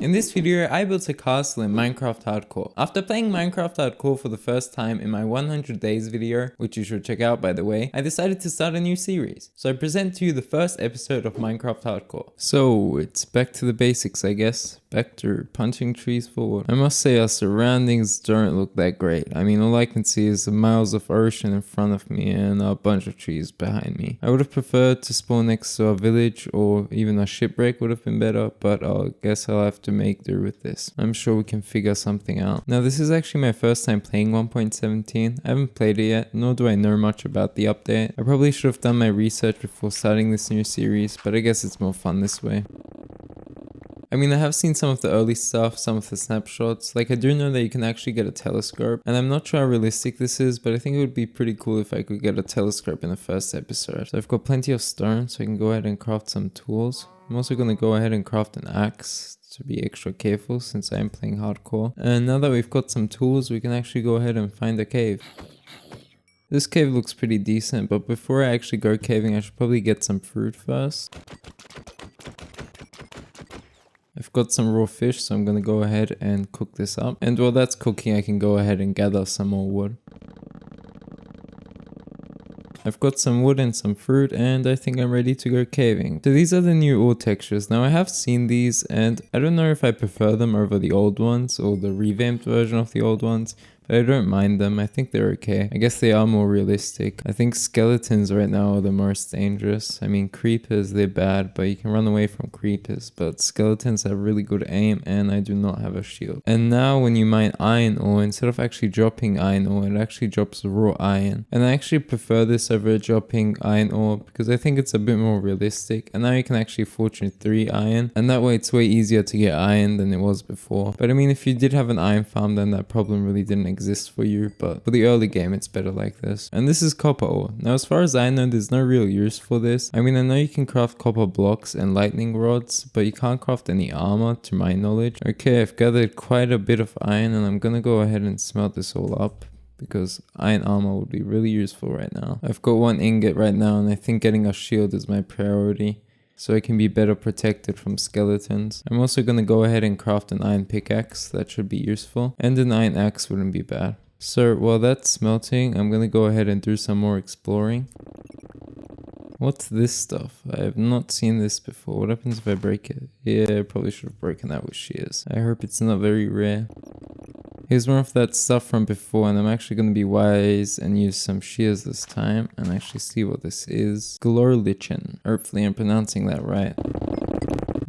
In this video, I built a castle in Minecraft Hardcore. After playing Minecraft Hardcore for the first time in my 100 days video, which you should check out by the way, I decided to start a new series. So I present to you the first episode of Minecraft Hardcore. So it's back to the basics, I guess. Back to punching trees forward. I must say our surroundings don't look that great. I mean, all I can see is the miles of ocean in front of me and a bunch of trees behind me. I would have preferred to spawn next to a village or even a shipwreck would have been better, but I guess I'll have to make do with this. I'm sure we can figure something out. Now this is actually my first time playing 1.17. I haven't played it yet, nor do I know much about the update. I probably should have done my research before starting this new series, but I guess it's more fun this way. I mean, I have seen some of the early stuff, some of the snapshots. Like, I do know that you can actually get a telescope, and I'm not sure how realistic this is, but I think it would be pretty cool if I could get a telescope in the first episode. So I've got plenty of stone, so I can go ahead and craft some tools. I'm also going to go ahead and craft an axe to be extra careful since I'm playing hardcore. And now that we've got some tools, we can actually go ahead and find a cave. This cave looks pretty decent, but before I actually go caving, I should probably get some fruit first. I've got some raw fish, so I'm going to go ahead and cook this up. And while that's cooking, I can go ahead and gather some more wood. I've got some wood and some fruit, and I think I'm ready to go caving. So these are the new ore textures. Now I have seen these, and I don't know if I prefer them over the old ones or the revamped version of the old ones. But I don't mind them. I think they're okay. I guess they are more realistic. I think skeletons right now are the most dangerous. I mean, creepers, they're bad, but you can run away from creepers. But skeletons have really good aim, and I do not have a shield. And now when you mine iron ore, instead of actually dropping iron ore, it actually drops raw iron. And I actually prefer this over dropping iron ore because I think it's a bit more realistic. And now you can actually fortune 3 iron. And that way it's way easier to get iron than it was before. But I mean, if you did have an iron farm, then that problem really didn't exist for you, but for the early game it's better like this. And this is copper ore. Now as far as I know, there's no real use for this. I mean, I know you can craft copper blocks and lightning rods, but you can't craft any armor to my knowledge. Okay, I've gathered quite a bit of iron, and I'm gonna go ahead and smelt this all up because iron armor would be really useful right now. I've got 1 ingot right now, and I think getting a shield is my priority, so I can be better protected from skeletons. I'm also going to go ahead and craft an iron pickaxe. That should be useful. And an iron axe wouldn't be bad. So while that's smelting, I'm going to go ahead and do some more exploring. What's this stuff? I have not seen this before. What happens if I break it? Yeah, I probably should have broken that with shears. I hope it's not very rare. Here's more of that stuff from before, and I'm actually going to be wise and use some shears this time and actually see what this is. Glorlichen. Hopefully I'm pronouncing that right.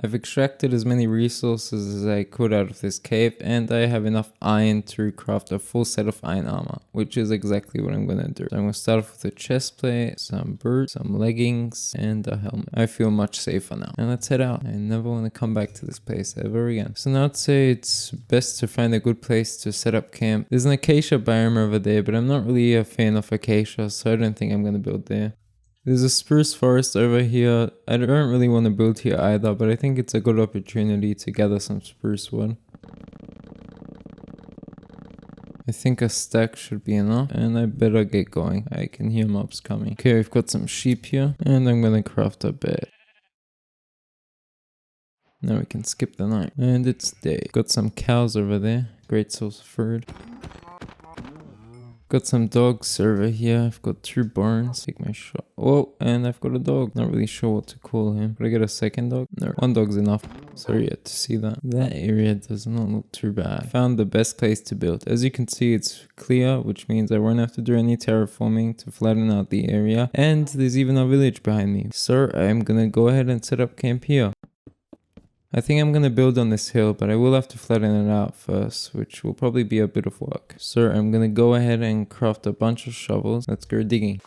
I've extracted as many resources as I could out of this cave, and I have enough iron to craft a full set of iron armor, which is exactly what I'm going to do. So I'm going to start off with a chest plate, some boots, some leggings, and a helmet. I feel much safer now. And let's head out. I never want to come back to this place ever again. So now I'd say it's best to find a good place to set up camp. There's an acacia biome over there, but I'm not really a fan of acacia, so I don't think I'm going to build there. There's a spruce forest over here. I don't really want to build here either, but I think it's a good opportunity to gather some spruce wood. I think a stack should be enough, and I better get going. I can hear mobs coming. Okay, I've got some sheep here, and I'm gonna craft a bed. Now we can skip the night. And it's day. Got some cows over there. Great source of food. Got some dogs over here. I've got 2 barns. Take my shot. Oh, and I've got a dog. Not really sure what to call him. Could I get a second dog? No, 1 dog's enough. Sorry yet to see that. That area does not look too bad. Found the best place to build. As you can see, it's clear, which means I won't have to do any terraforming to flatten out the area. And there's even a village behind me. So I'm gonna go ahead and set up camp here. I think I'm gonna build on this hill, but I will have to flatten it out first, which will probably be a bit of work. So I'm gonna go ahead and craft a bunch of shovels. Let's go digging.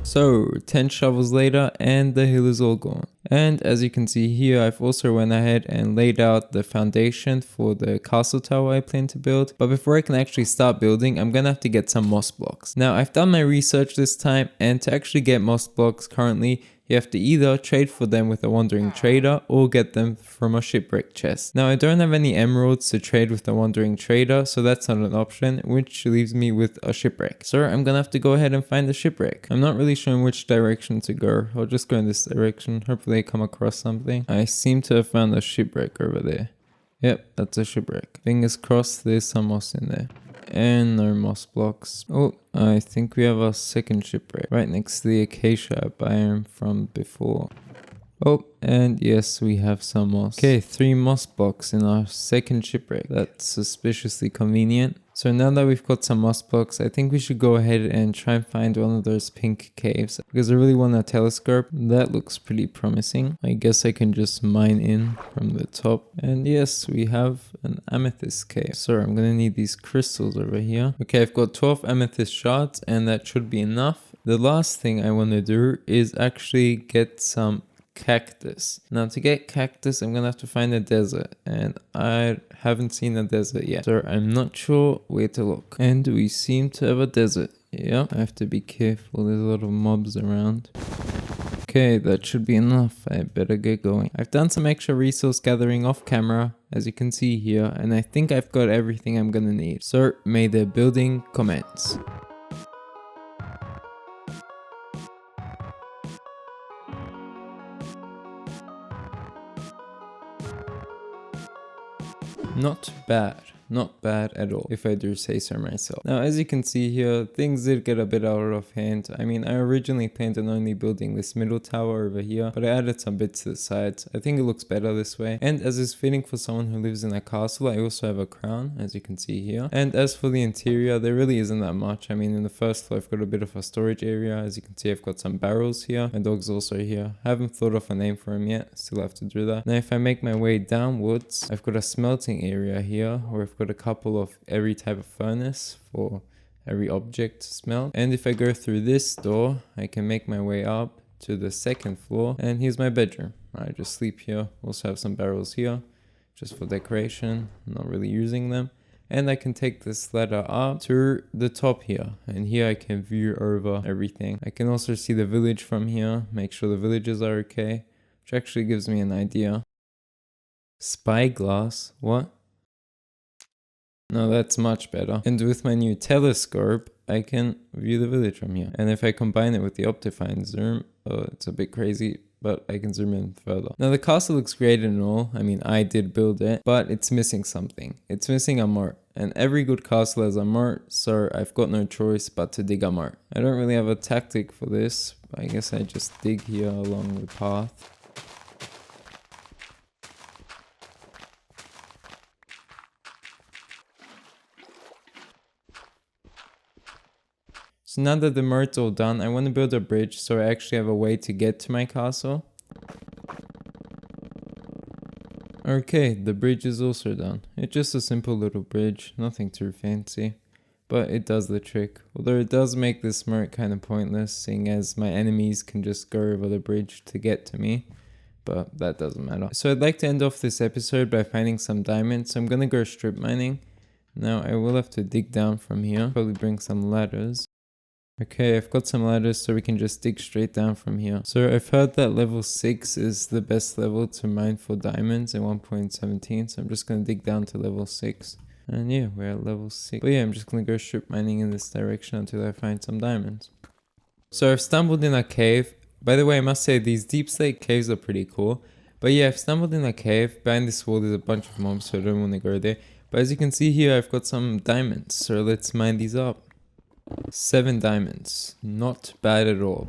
So 10 shovels later, and the hill is all gone. And as you can see here, I've also went ahead and laid out the foundation for the castle tower I plan to build. But before I can actually start building, I'm gonna have to get some moss blocks. Now I've done my research this time, and to actually get moss blocks currently, you have to either trade for them with a wandering trader or get them from a shipwreck chest. Now I don't have any emeralds to trade with a wandering trader, so that's not an option, which leaves me with a shipwreck. So I'm gonna have to go ahead and find a shipwreck. I'm not really sure in which direction to go. I'll just go in this direction. Hopefully I come across something. I seem to have found a shipwreck over there. Yep, that's a shipwreck. Fingers crossed there's some moss in there. And no moss blocks. Oh, I think we have our second shipwreck right next to the acacia biome from before. Oh, and yes, we have some moss. Okay, 3 moss blocks in our second shipwreck. That's suspiciously convenient. So now that we've got some moss blocks, I think we should go ahead and try and find one of those pink caves, because I really want a telescope. That looks pretty promising. I guess I can just mine in from the top. And yes, we have an amethyst cave. So I'm gonna need these crystals over here. Okay, I've got 12 amethyst shards, and that should be enough. The last thing I want to do is actually get some cactus. Now to get cactus, I'm gonna have to find a desert, and I haven't seen a desert yet, so I'm not sure where to look. And we seem to have a desert. Yeah, I have to be careful, there's a lot of mobs around. Okay, that should be enough. I better get going. I've done some extra resource gathering off camera, as you can see here, and I think I've got everything I'm gonna need. So may the building commence. Not bad. Not bad at all, if I do say so myself. Now, as you can see here, things did get a bit out of hand. I mean, I originally planned on only building this middle tower over here, but I added some bits to the sides. I think it looks better this way. And as is fitting for someone who lives in a castle, I also have a crown, as you can see here. And as for the interior, there really isn't that much. I mean, in the first floor, I've got a bit of a storage area. As you can see, I've got some barrels here. My dog's also here. I haven't thought of a name for him yet. Still have to do that. Now, if I make my way downwards, I've got a smelting area here, where I've got a couple of every type of furnace for every object to smelt. And if I go through this door, I can make my way up to the second floor, and here's my bedroom. I just sleep here. Also have some barrels here just for decoration, not really using them. And I can take this ladder up to the top here, and here I can view over everything. I can also see the village from here, make sure the villages are okay, which actually gives me an idea. Spyglass? What? No, that's much better. And with my new telescope, I can view the village from here. And if I combine it with the Optifine zoom, it's a bit crazy, but I can zoom in further. Now the castle looks great and all. I mean, I did build it, but it's missing something. It's missing a moat. And every good castle has a moat, so I've got no choice but to dig a moat. I don't really have a tactic for this. I guess I just dig here along the path. So now that the moat's all done, I want to build a bridge so I actually have a way to get to my castle. Okay, the bridge is also done. It's just a simple little bridge, nothing too fancy, but it does the trick. Although it does make this moat kind of pointless, seeing as my enemies can just go over the bridge to get to me, but that doesn't matter. So I'd like to end off this episode by finding some diamonds, so I'm gonna go strip mining. Now I will have to dig down from here, probably bring some ladders. Okay, I've got some ladders so we can just dig straight down from here. So I've heard that level 6 is the best level to mine for diamonds in 1.17. So I'm just going to dig down to level 6. And yeah, we're at level 6. But yeah, I'm just going to go strip mining in this direction until I find some diamonds. So I've stumbled in a cave. By the way, I must say these deep slate caves are pretty cool. But yeah, I've stumbled in a cave. Behind this wall there's a bunch of mobs, so I don't want to go there. But as you can see here, I've got some diamonds. So let's mine these up. 7 diamonds, not bad at all.